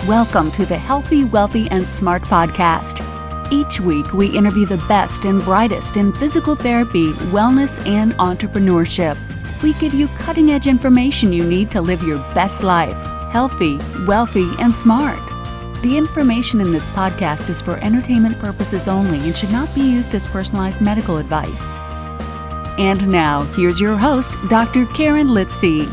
Welcome to the Healthy, Wealthy, and Smart podcast. Each week, we interview the best and brightest in physical therapy, wellness, and entrepreneurship. We give you cutting-edge information you need to live your best life, healthy, wealthy, and smart. The information in this podcast is for entertainment purposes only and should not be used as personalized medical advice. And now, here's your host, Dr. Karen Litzy.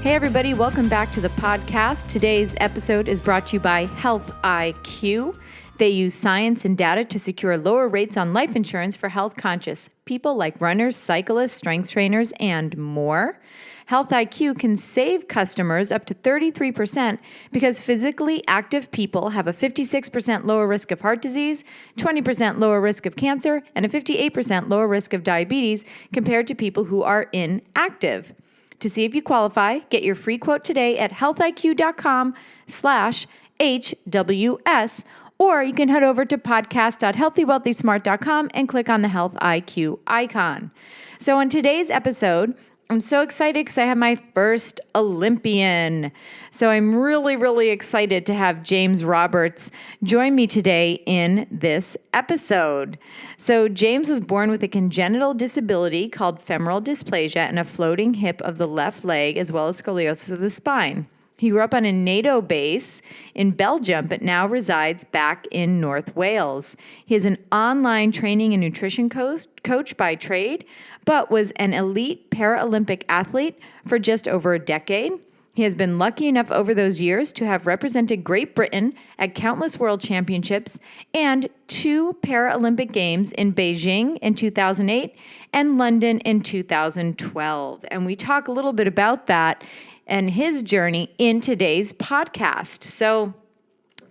Hey everybody, welcome back to the podcast. Today's episode is brought to you by Health IQ. They use science and data to secure lower rates on life insurance for health-conscious people like runners, cyclists, strength trainers, and more. Health IQ can save customers up to 33% because physically active people have a 56% lower risk of heart disease, 20% lower risk of cancer, and a 58% lower risk of diabetes compared to people who are inactive. To see if you qualify, get your free quote today at healthiq.com/HWS, or you can head over to podcast.healthywealthysmart.com and click on the Health IQ icon. So on today's episode, I'm so excited because I have my first Olympian. So I'm really excited to have James Roberts join me today in this episode. So James was born with a congenital disability called femoral dysplasia and a floating hip of the left leg, as well as scoliosis of the spine. He grew up on a NATO base in Belgium, but now resides back in North Wales. He is an online training and nutrition coach by trade, but was an elite Paralympic athlete for just over a decade. He has been lucky enough over those years to have represented Great Britain at countless world championships and 2 Paralympic Games in Beijing in 2008 and London in 2012. And we talk a little bit about that and his journey in today's podcast. So,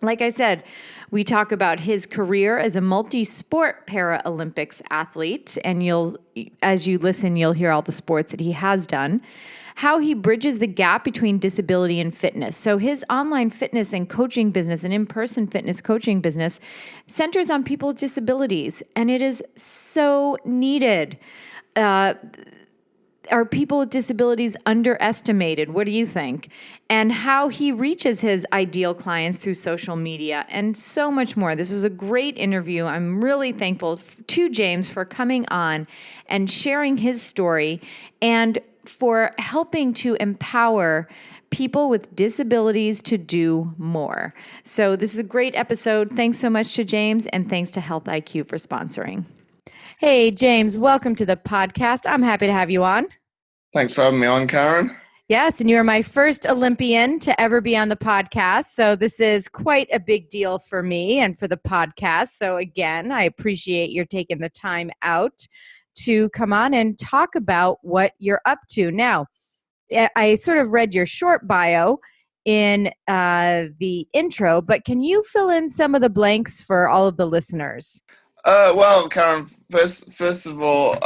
like I said, we talk about his career as a multisport Paralympics athlete, and as you listen, you'll hear all the sports that he has done. How he bridges the gap between disability and fitness. So his online fitness and coaching business and in-person fitness coaching business centers on people with disabilities, and it is so needed. Are people with disabilities underestimated? What do you think? And how he reaches his ideal clients through social media and so much more. This was a great interview. I'm really thankful to James for coming on and sharing his story and for helping to empower people with disabilities to do more. So this is a great episode. Thanks so much to James, and thanks to Health IQ for sponsoring. Hey, James, welcome to the podcast. I'm happy to have you on. Thanks for having me on, Karen. Yes, and you're my first Olympian to ever be on the podcast. So this is quite a big deal for me and for the podcast. So again, I appreciate your taking the time out to come on and talk about what you're up to. Now, I sort of read your short bio in the intro, but can you fill in some of the blanks for all of the listeners? Well, Karen, first of all,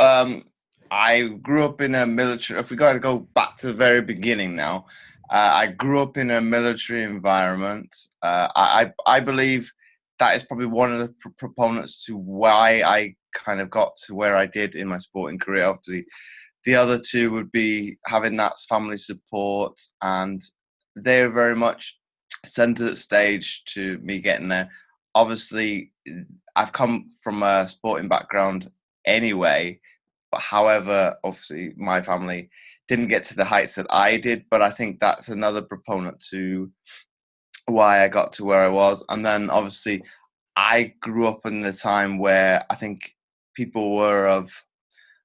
I grew up in a military. If we got to go back to the very beginning now, I grew up in a military environment. I believe that is probably one of the proponents to why I kind of got to where I did in my sporting career. Obviously, the other two would be having that family support, and they were very much center stage to me getting there. Obviously, I've come from a sporting background anyway, but however, obviously, my family didn't get to the heights that I did, but I think that's another proponent to why I got to where I was. And then, obviously, I grew up in the time where I think people were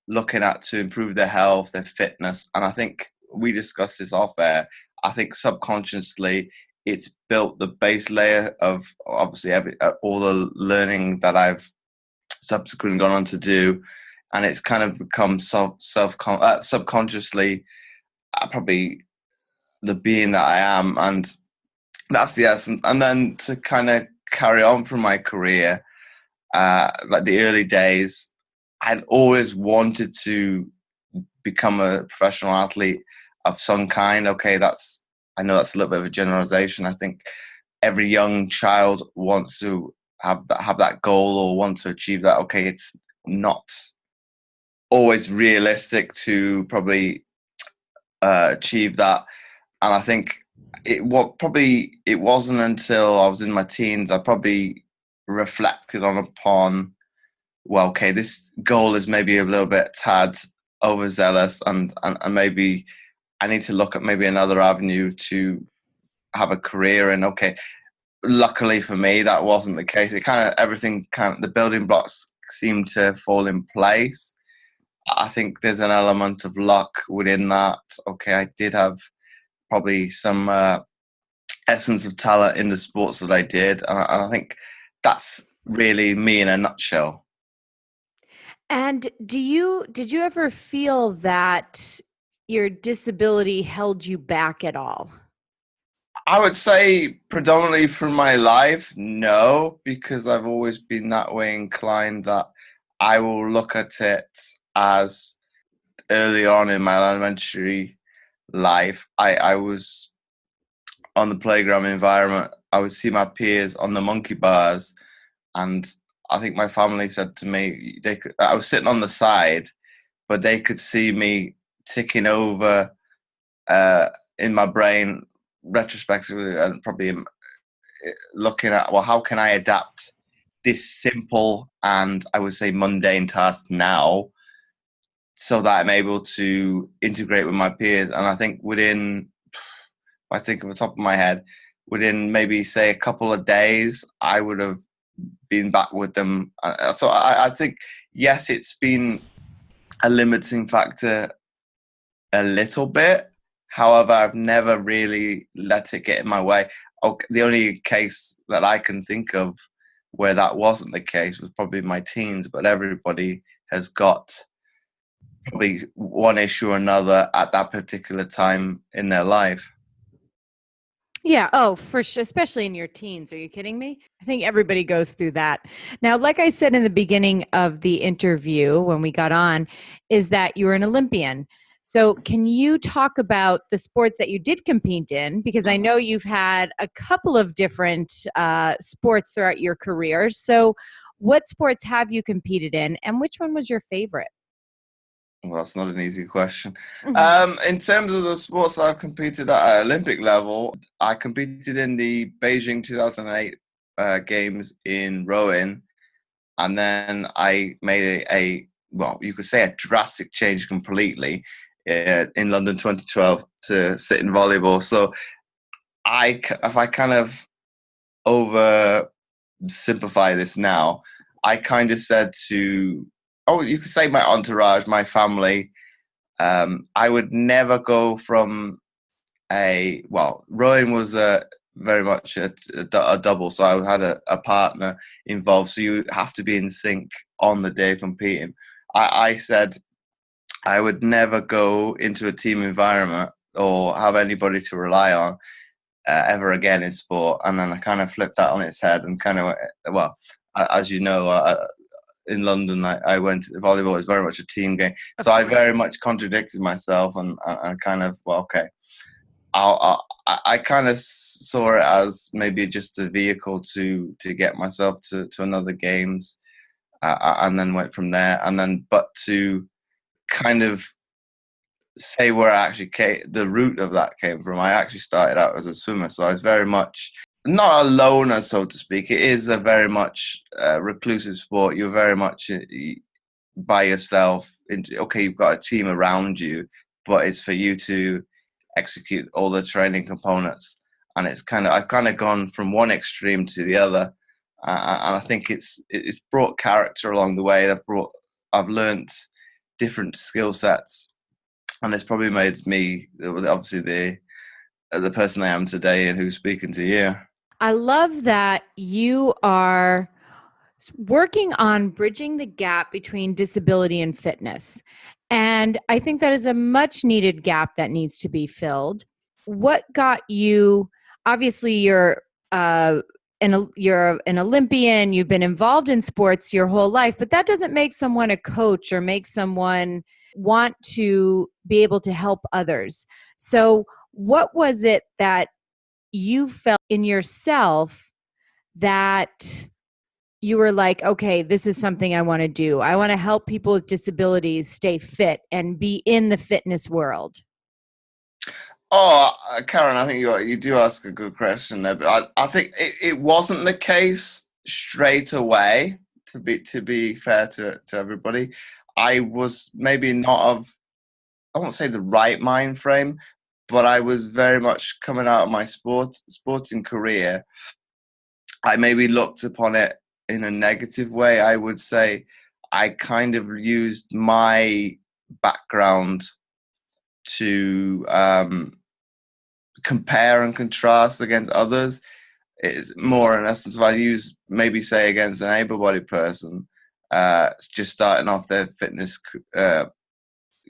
looking at to improve their health, their fitness, and I think we discussed this off air. I think subconsciously, it's built the base layer of obviously all the learning that I've subsequently gone on to do, and it's kind of become subconsciously probably the being that I am, and that's the essence. And then to kind of carry on from my career, like the early days, I'd always wanted to become a professional athlete of some kind. Okay, I know that's a little bit of a generalization. I think every young child wants to have that goal or want to achieve that. Okay, it's not always realistic to probably achieve that. And I think it wasn't until I was in my teens I probably reflected upon, well, okay, this goal is maybe a little bit tad overzealous, and maybe I need to look at maybe another avenue to have a career in. Okay, luckily for me, that wasn't the case. It the building blocks seemed to fall in place. I think there's an element of luck within that. Okay, I did have probably some essence of talent in the sports that I did, and I think that's really me in a nutshell. And did you ever feel that your disability held you back at all? I would say predominantly from my life, no, because I've always been that way inclined, that I will look at it as early on in my elementary life, I was on the playground environment. I would see my peers on the monkey bars, and I think my family said to me, I was sitting on the side, but they could see me ticking over in my brain retrospectively, and probably looking at, well, how can I adapt this simple and I would say mundane task now so that I'm able to integrate with my peers. And I think I think off the top of my head, within maybe say a couple of days, I would have been back with them. So I think, yes, it's been a limiting factor a little bit. However, I've never really let it get in my way. The only case that I can think of where that wasn't the case was probably my teens, but everybody has got probably one issue or another at that particular time in their life. Yeah. Oh, for sure. Especially in your teens. Are you kidding me? I think everybody goes through that. Now, like I said in the beginning of the interview when we got on, is that you're an Olympian. So can you talk about the sports that you did compete in? Because I know you've had a couple of different sports throughout your career. So what sports have you competed in, and which one was your favorite? Well, that's not an easy question. Mhm. In terms of the sports I've competed at Olympic level, I competed in the Beijing 2008 games in rowing, and then I made well, you could say a drastic change completely in London 2012 to sit in volleyball. So if I kind of over simplify this now, I kind of said to, you could say my entourage, my family, I would never go from rowing was very much a double, so I had a partner involved, so you have to be in sync on the day competing. I said I would never go into a team environment or have anybody to rely on ever again in sport. And then I kind of flipped that on its head and kind of, well, as you know, in London, I went to volleyball. It's very much a team game. So I very much contradicted myself and kind of, well, okay. I kind of saw it as maybe just a vehicle to get myself to another games, and then went from there. And then, but to kind of say where I actually the root of that came from, I actually started out as a swimmer. So I was very much not a loner, so to speak. It is a very much reclusive sport. You're very much by yourself. Okay, you've got a team around you, but it's for you to execute all the training components. And I've kind of gone from one extreme to the other, and I think it's brought character along the way. I've learnt different skill sets, and it's probably made me obviously the person I am today and who's speaking to you. I love that you are working on bridging the gap between disability and fitness. And I think that is a much needed gap that needs to be filled. What got you, obviously you're an Olympian, you've been involved in sports your whole life, but that doesn't make someone a coach or make someone want to be able to help others. So what was it that you felt in yourself that you were like, okay, this is something I want to do. I want to help people with disabilities stay fit and be in the fitness world? Oh, Karen, I think you do ask a good question there, but I think it wasn't the case straight away. To be fair to everybody, I was maybe not of, I won't say the right mind frame, but I was very much coming out of my sporting career. I maybe looked upon it in a negative way. I would say I kind of used my background to compare and contrast against others. It's more in essence, if I use maybe say against an able-bodied person, just starting off their fitness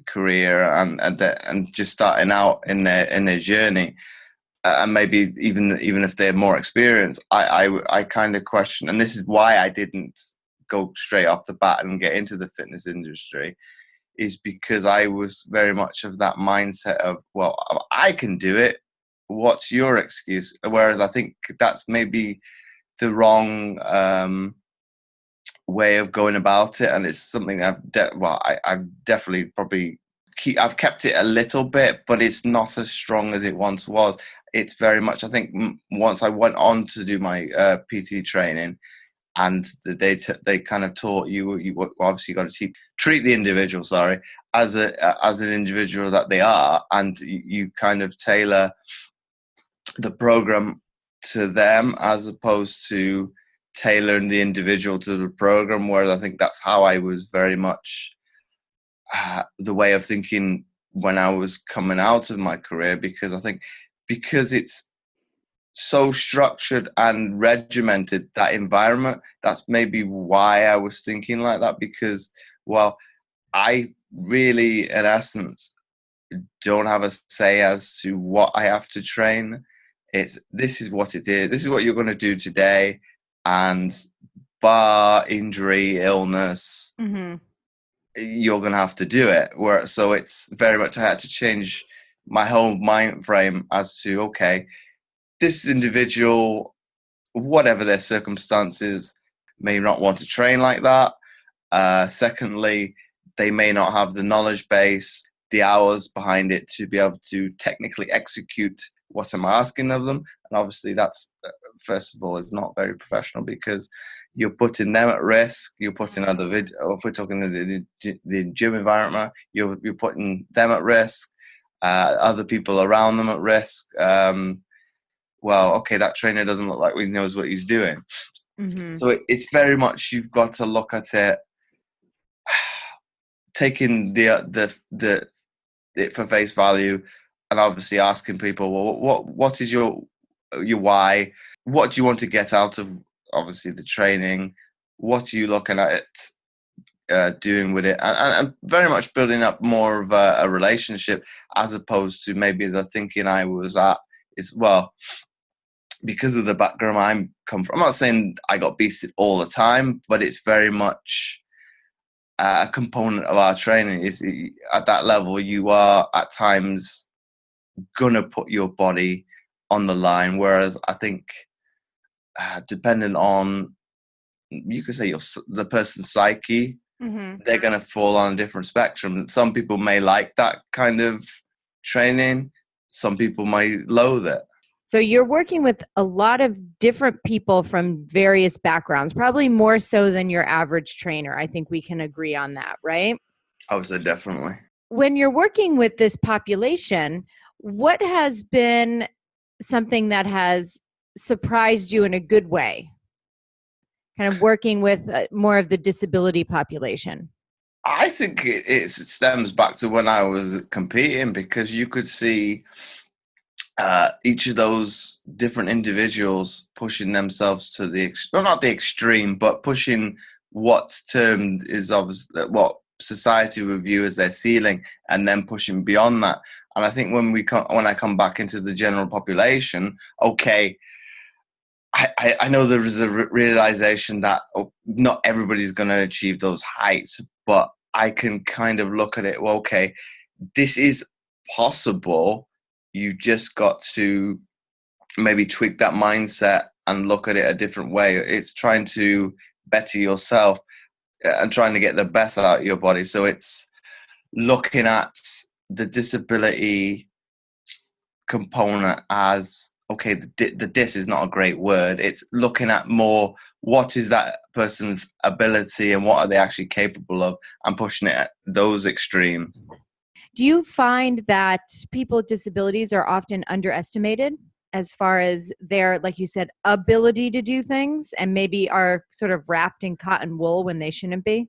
career and just starting out in their journey, and maybe even if they're more experienced, I kind of question, and this is why I didn't go straight off the bat and get into the fitness industry, is because I was very much of that mindset of, well, I can do it. What's your excuse? Whereas I think that's maybe the wrong way of going about it, and it's something I've definitely probably I've kept it a little bit, but it's not as strong as it once was. It's very much, I think, once I went on to do my PT training, and they kind of taught you obviously got to treat the individual, as an individual that they are, and you kind of tailor the program to them as opposed to tailoring the individual to the program. Whereas I think that's how I was very much the way of thinking when I was coming out of my career, because I think because it's so structured and regimented, that environment, that's maybe why I was thinking like that, because, well, I really, in essence, don't have a say as to what I have to train. This is what it is. This is what you're going to do today, and bar injury, illness, you're going to have to do it. So it's very much, I had to change my whole mind frame as to, okay, this individual, whatever their circumstances, may not want to train like that. Secondly, they may not have the knowledge base, the hours behind it to be able to technically execute what I'm asking of them. And obviously that's, first of all, is not very professional, because you're putting them at risk. You're putting if we're talking the gym environment, you're putting them at risk, other people around them at risk. Well, okay, that trainer doesn't look like he knows what he's doing. So it's very much, you've got to look at it, taking the it for face value, and obviously asking people, well, what is your why? What do you want to get out of, obviously, the training? What are you looking at it, doing with it? And very much building up more of a relationship, as opposed to maybe the thinking I was at is, well, because of the background I come from, I'm not saying I got beasted all the time, but it's very much a component of our training. Is at that level, you are at times gonna put your body on the line. Whereas I think, depending on, you could say, the person's psyche, they're gonna fall on a different spectrum. Some people may like that kind of training. Some people might loathe it. So you're working with a lot of different people from various backgrounds, probably more so than your average trainer. I think we can agree on that, right? I would say definitely. When you're working with this population, what has been something that has surprised you in a good way? Kind of working with more of the disability population. I think it stems back to when I was competing, because you could see each of those different individuals pushing themselves to not the extreme, but pushing what's termed is obviously what society would view as their ceiling, and then pushing beyond that. And I think when I come back into the general population, okay, I know there is a realization that not everybody's going to achieve those heights, but I can kind of look at it, well, okay, this is possible. You just got to maybe tweak that mindset and look at it a different way. It's trying to better yourself and trying to get the best out of your body. So it's looking at the disability component as, okay, the dis is not a great word. It's looking at more what is that person's ability and what are they actually capable of, and pushing it at those extremes. Do you find that people with disabilities are often underestimated as far as their, like you said, ability to do things, and maybe are sort of wrapped in cotton wool when they shouldn't be?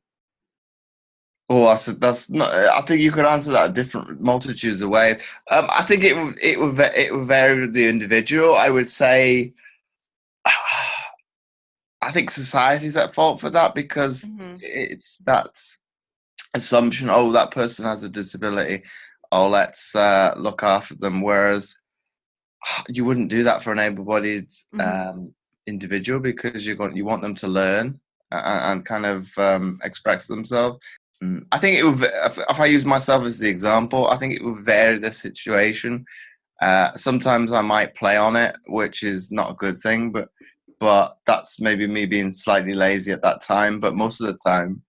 Oh, that's not. I think you could answer that different multitudes of ways. I think it would vary with the individual. I would say, I think society's at fault for that, because it's that assumption. Oh, that person has a disability. Oh, let's look after them. Whereas you wouldn't do that for an able-bodied individual, because you want them to learn and kind of express themselves. I think it would, if I use myself as the example, I think it would vary the situation. Sometimes I might play on it, which is not a good thing, but that's maybe me being slightly lazy at that time. But most of the time,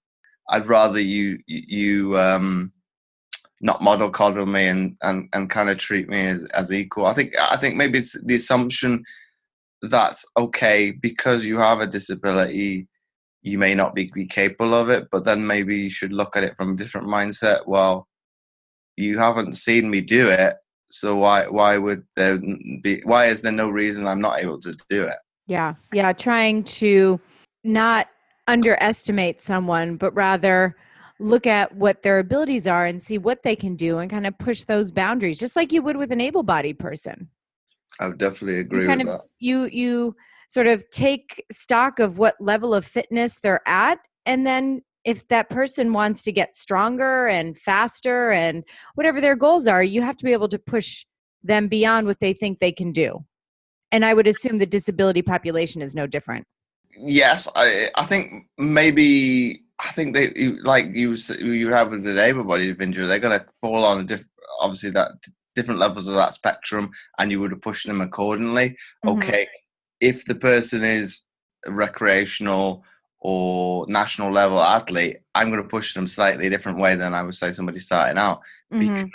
I'd rather you not model coddle me and kind of treat me as equal. I think maybe it's the assumption that's okay, because you have a disability, you may not be capable of it, but then maybe you should look at it from a different mindset. Well, you haven't seen me do it, so why is there no reason I'm not able to do it? Yeah. Trying to not underestimate someone, but rather look at what their abilities are and see what they can do and kind of push those boundaries, just like you would with an able-bodied person. I would definitely You agree kind with of that. you sort of take stock of what level of fitness they're at, and then if that person wants to get stronger and faster and whatever their goals are, you have to be able to push them beyond what they think they can do. And I would assume the disability population is no different. Yes, I think maybe, I think they, like you have with the able-bodied injury, they're going to fall on a obviously that different levels of that spectrum, and you would have pushed them accordingly. Okay, if the person is a recreational or national level athlete, I'm going to push them slightly different way than I would say somebody starting out, because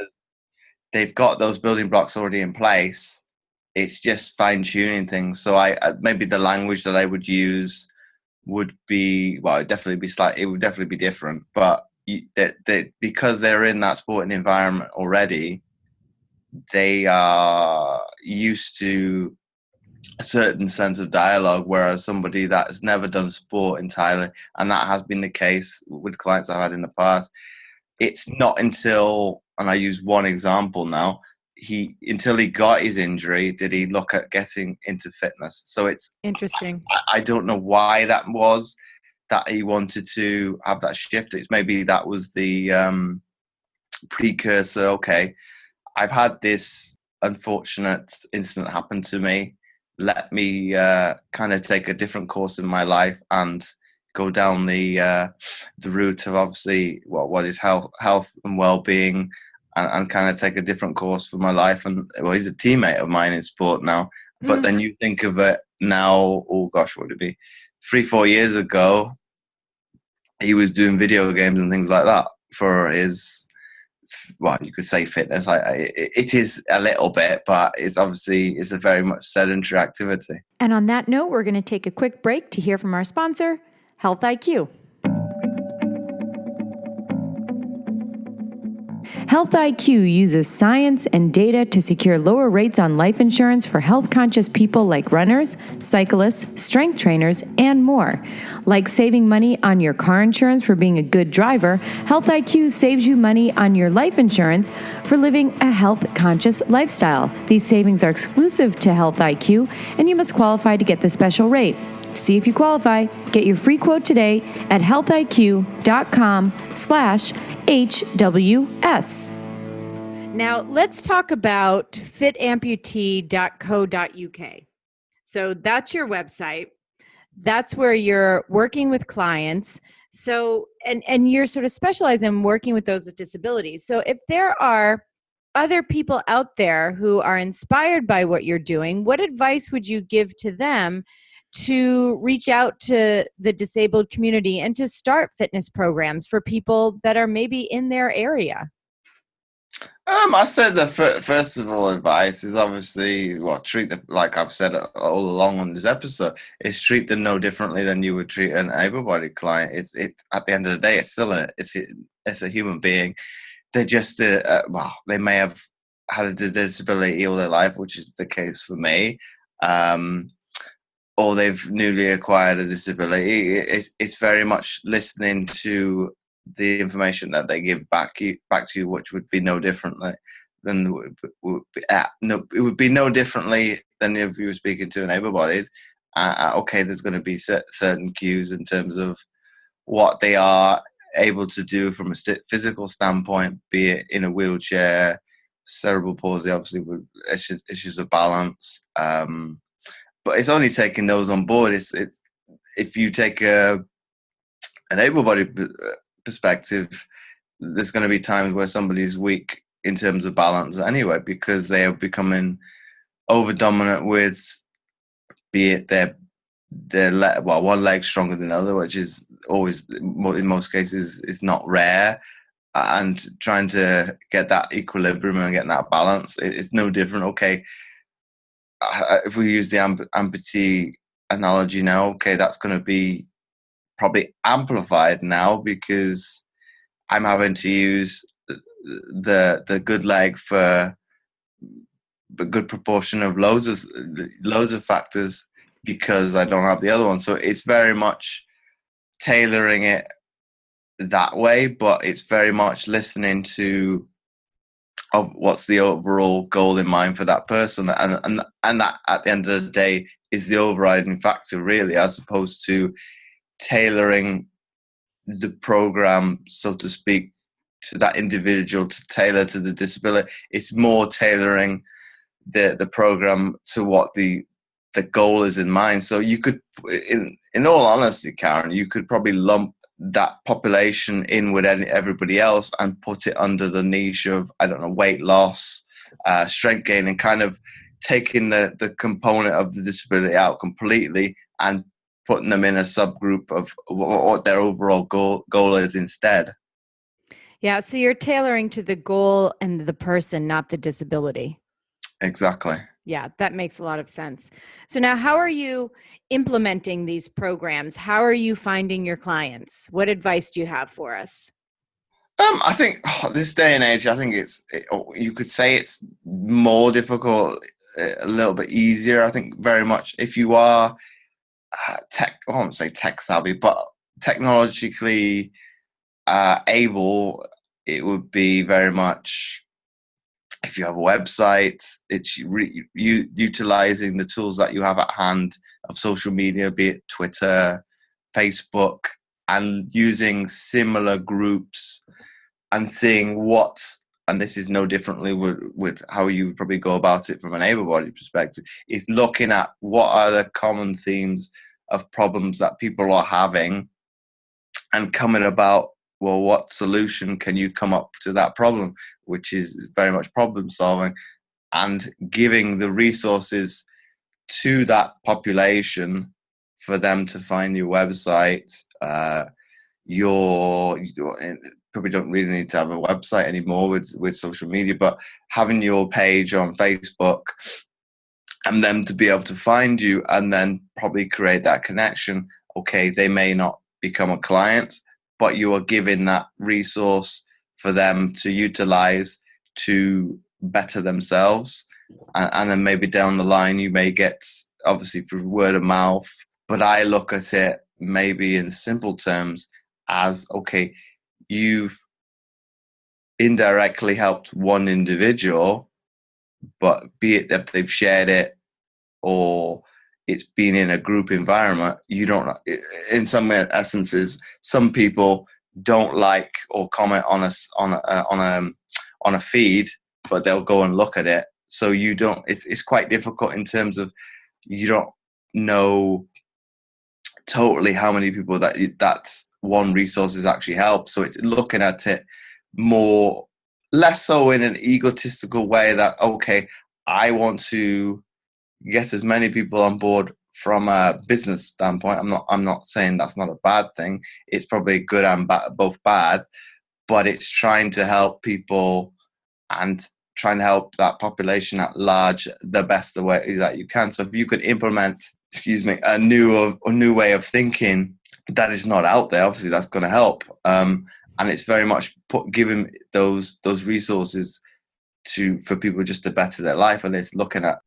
they've got those building blocks already in place. It's just fine tuning things. So maybe the language that I would use would be, well, it would definitely be different. But because they're in that sporting environment already, they are used to a certain sense of dialogue, whereas somebody that has never done sport entirely, and that has been the case with clients I've had in the past, it's not until, and I use one example now, until he got his injury did he look at getting into fitness. So it's Interesting. I don't know why that was, that he wanted to have that shift. It's maybe that was the precursor. Okay, I've had this unfortunate incident happen to me. Let me kind of take a different course in my life and go down the route of, obviously, what is health and well-being, and kind of take a different course for my life. And well, he's a teammate of mine in sport now. But then you think of it now, oh gosh, what would it be? 3-4 years ago, he was doing video games and things like that for his, well, you could say fitness. It is a little bit, but it's a very much sedentary activity. And on that note, we're going to take a quick break to hear from our sponsor, Health IQ. Health IQ uses science and data to secure lower rates on life insurance for health-conscious people like runners, cyclists, strength trainers, and more. Like saving money on your car insurance for being a good driver, Health IQ saves you money on your life insurance for living a health-conscious lifestyle. These savings are exclusive to Health IQ, and you must qualify to get the special rate. See if you qualify. Get your free quote today at healthiq.com/HWS. Now, let's talk about fitamputee.co.uk. So that's your website. That's where you're working with clients. So, and you're sort of specialized in working with those with disabilities. So if there are other people out there who are inspired by what you're doing, what advice would you give to them to reach out to the disabled community and to start fitness programs for people that are maybe in their area? I said the first of all advice is obviously treat them like I've said all along on this episode, is treat them no differently than you would treat an able-bodied client. It's at the end of the day, it's still it's a human being. They're just they may have had a disability all their life, which is the case for me, or they've newly acquired a disability. It's very much listening to the information that they give back to you, which would be no differently than it would be no differently than if you were speaking to an able-bodied. Okay, there's going to be certain cues in terms of what they are able to do from a physical standpoint, be it in a wheelchair, cerebral palsy, obviously with issues of balance. But it's only taking those on board. It's if you take an able-bodied perspective, there's going to be times where somebody's weak in terms of balance anyway, because they are becoming over dominant with, be it one leg stronger than the other, which is always in most cases is not rare, and trying to get that equilibrium and get that balance, it's no different. Okay, if we use the amputee analogy now, okay, that's going to be probably amplified now because I'm having to use the good leg for a good proportion of loads of factors because I don't have the other one. So it's very much tailoring it that way, but it's very much listening to of what's the overall goal in mind for that person, and that at the end of the day is the overriding factor, really, as opposed to tailoring the program, so to speak, to that individual to tailor to the disability. It's more tailoring the program to what the goal is in mind. So you could, in all honesty, Karen, you could probably lump that population in with everybody else and put it under the niche of, I don't know, weight loss, strength gain, and kind of taking the component of the disability out completely and putting them in a subgroup of what their overall goal is instead. Yeah, so you're tailoring to the goal and the person, not the disability. Exactly. Yeah, that makes a lot of sense. So now, how are you implementing these programs? How are you finding your clients? What advice do you have for us? I think this day and age, I think you could say it's more difficult, a little bit easier. I think very much if you are I won't say tech savvy, but technologically able, it would be very much, if you have a website, it's utilizing the tools that you have at hand of social media, be it Twitter, Facebook, and using similar groups and seeing and this is no differently with how you would probably go about it from an able-bodied perspective, is looking at what are the common themes of problems that people are having and coming about, well, what solution can you come up to that problem, which is very much problem solving, and giving the resources to that population for them to find your website. You probably don't really need to have a website anymore with social media, but having your page on Facebook and them to be able to find you and then probably create that connection. Okay, they may not become a client, but you are giving that resource for them to utilize to better themselves. And then maybe down the line, you may get, obviously through word of mouth, but I look at it maybe in simple terms as, okay, you've indirectly helped one individual, but be it if they've shared it or it's been in a group environment, you don't, in some essences, some people don't like or comment on a feed, but they'll go and look at it. So you don't, it's quite difficult in terms of, you don't know totally how many people that's one resource has actually helped. So it's looking at it less so in an egotistical way that, okay, I want to get as many people on board from a business standpoint. I'm not saying that's not a bad thing. It's probably good and both bad, but it's trying to help people and trying to help that population at large the best the way that you can. So if you could implement, a new way of thinking that is not out there, obviously that's going to help. And it's very much giving those resources for people just to better their life. And it's looking at,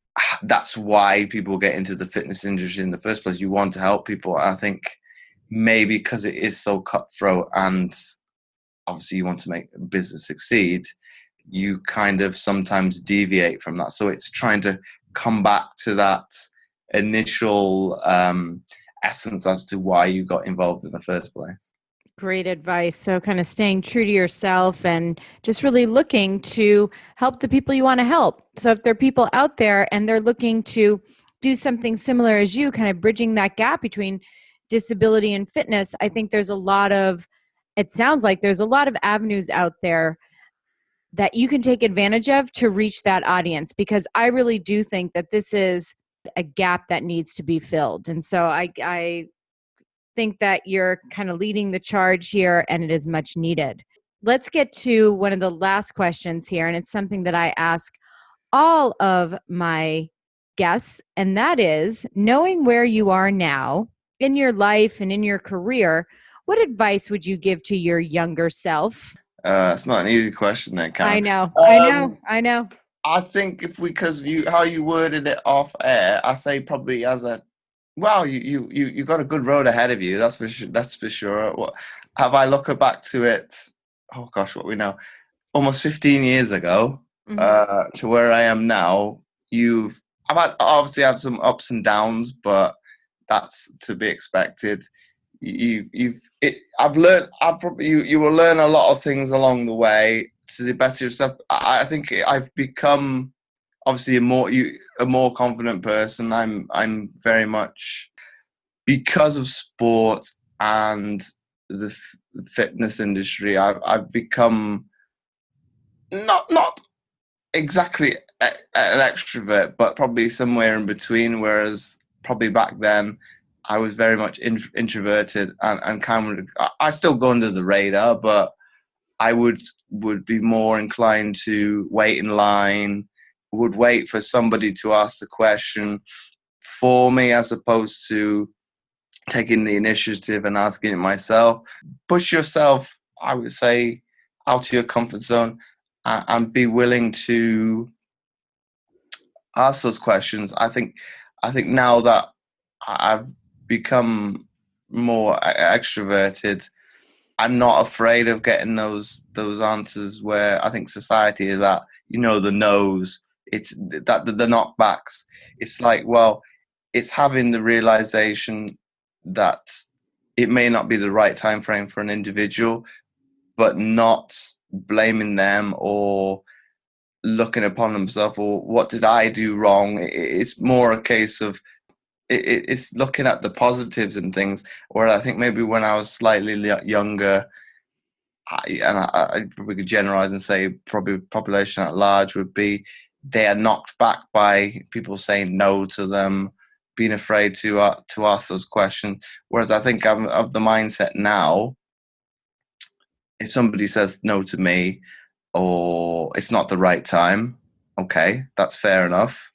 that's why people get into the fitness industry in the first place. You want to help people. And I think maybe because it is so cutthroat and obviously you want to make business succeed, you kind of sometimes deviate from that. So it's trying to come back to that initial essence as to why you got involved in the first place. Great advice. So kind of staying true to yourself and just really looking to help the people you want to help. So if there are people out there and they're looking to do something similar as you, kind of bridging that gap between disability and fitness, I think it sounds like there's a lot of avenues out there that you can take advantage of to reach that audience, because I really do think that this is a gap that needs to be filled. And so I think that you're kind of leading the charge here, and it is much needed. Let's get to one of the last questions here, and it's something that I ask all of my guests, and that is, knowing where you are now in your life and in your career, what advice would you give to your younger self? It's not an easy question there, Karen. I know. I think because how you worded it off air, I say probably as a, well, you got a good road ahead of you. That's for sure. What have I looked back to it? Oh gosh, what we know, almost 15 years ago, to where I am now. I've obviously had some ups and downs, but that's to be expected. You will learn a lot of things along the way to better yourself. I think I've become obviously a more confident person. I'm very much, because of sport and the fitness industry, I've become not exactly an extrovert, but probably somewhere in between. Whereas probably back then, I was very much introverted and kind of, I still go under the radar, but I would be more inclined to wait in line, would wait for somebody to ask the question for me, as opposed to taking the initiative and asking it myself. Push yourself, I would say, out of your comfort zone and be willing to ask those questions. I think now that I've become more extroverted, I'm not afraid of getting those answers where I think society is at, the no's. It's that the knockbacks. It's like, well, it's having the realization that it may not be the right time frame for an individual, but not blaming them or looking upon themselves or what did I do wrong. It's more a case of it's looking at the positives and things, where I think maybe when I was slightly younger, I probably could generalize and say probably population at large would be, they are knocked back by people saying no to them, being afraid to ask those questions. Whereas I think I'm of the mindset now, if somebody says no to me or it's not the right time, okay, that's fair enough.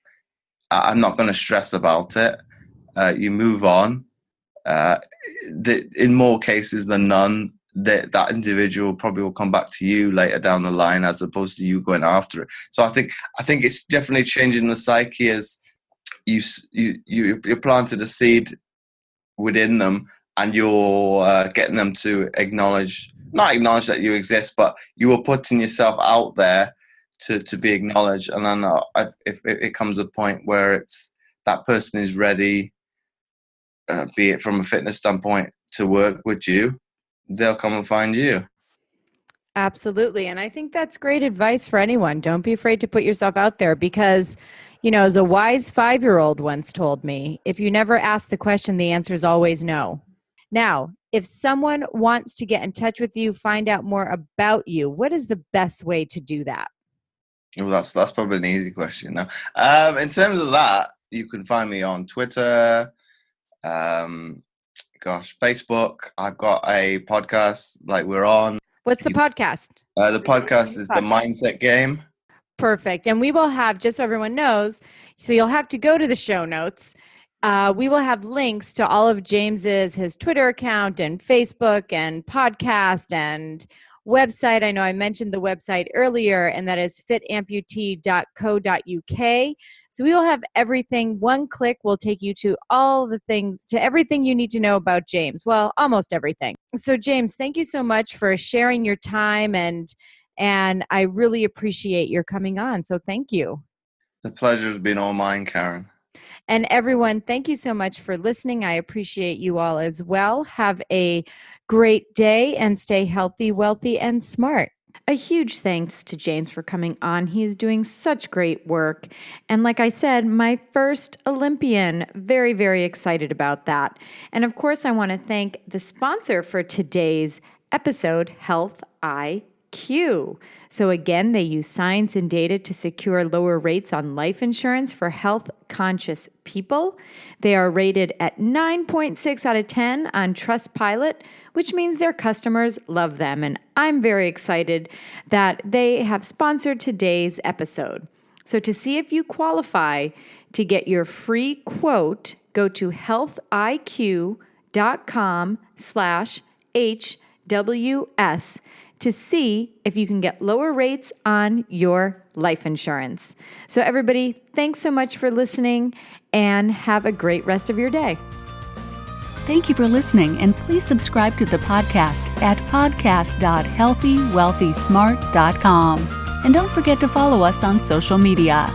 I'm not going to stress about it. You move on. In more cases than none, that individual probably will come back to you later down the line, as opposed to you going after it. So I think it's definitely changing the psyche, as you're planted a seed within them, and you're getting them to not acknowledge that you exist, but you are putting yourself out there to be acknowledged. And then if it comes a point where it's that person is ready, be it from a fitness standpoint, to work with you, they'll come and find you. Absolutely. And I think that's great advice for anyone. Don't be afraid to put yourself out there, because, as a wise 5-year-old once told me, if you never ask the question, the answer is always no. Now, if someone wants to get in touch with you, find out more about you, what is the best way to do that? Well, that's probably an easy question now. In terms of that, you can find me on Twitter, Facebook. I've got a podcast like we're on. What's the podcast? The podcast is The Mindset Game. Perfect. And we will have, just so everyone knows, so you'll have to go to the show notes. We will have links to all of James's, his Twitter account and Facebook and podcast and website. I know I mentioned the website earlier, and that is fitamputee.co.uk. So we will have everything. One click will take you to all the things, to everything you need to know about James. Well, almost everything. So James, thank you so much for sharing your time, and I really appreciate your coming on. So thank you. The pleasure has been all mine, Karen. And everyone, thank you so much for listening. I appreciate you all as well. Have a great day and stay healthy, wealthy, and smart. A huge thanks to James for coming on. He is doing such great work. And like I said, my first Olympian. Very, very excited about that. And of course, I want to thank the sponsor for today's episode, Health IQ. So again, they use science and data to secure lower rates on life insurance for health-conscious people. They are rated at 9.6 out of 10 on Trustpilot, which means their customers love them. And I'm very excited that they have sponsored today's episode. So to see if you qualify to get your free quote, go to healthiq.com/HWS to see if you can get lower rates on your life insurance. So everybody, thanks so much for listening and have a great rest of your day. Thank you for listening, and please subscribe to the podcast at podcast.healthywealthysmart.com. And don't forget to follow us on social media.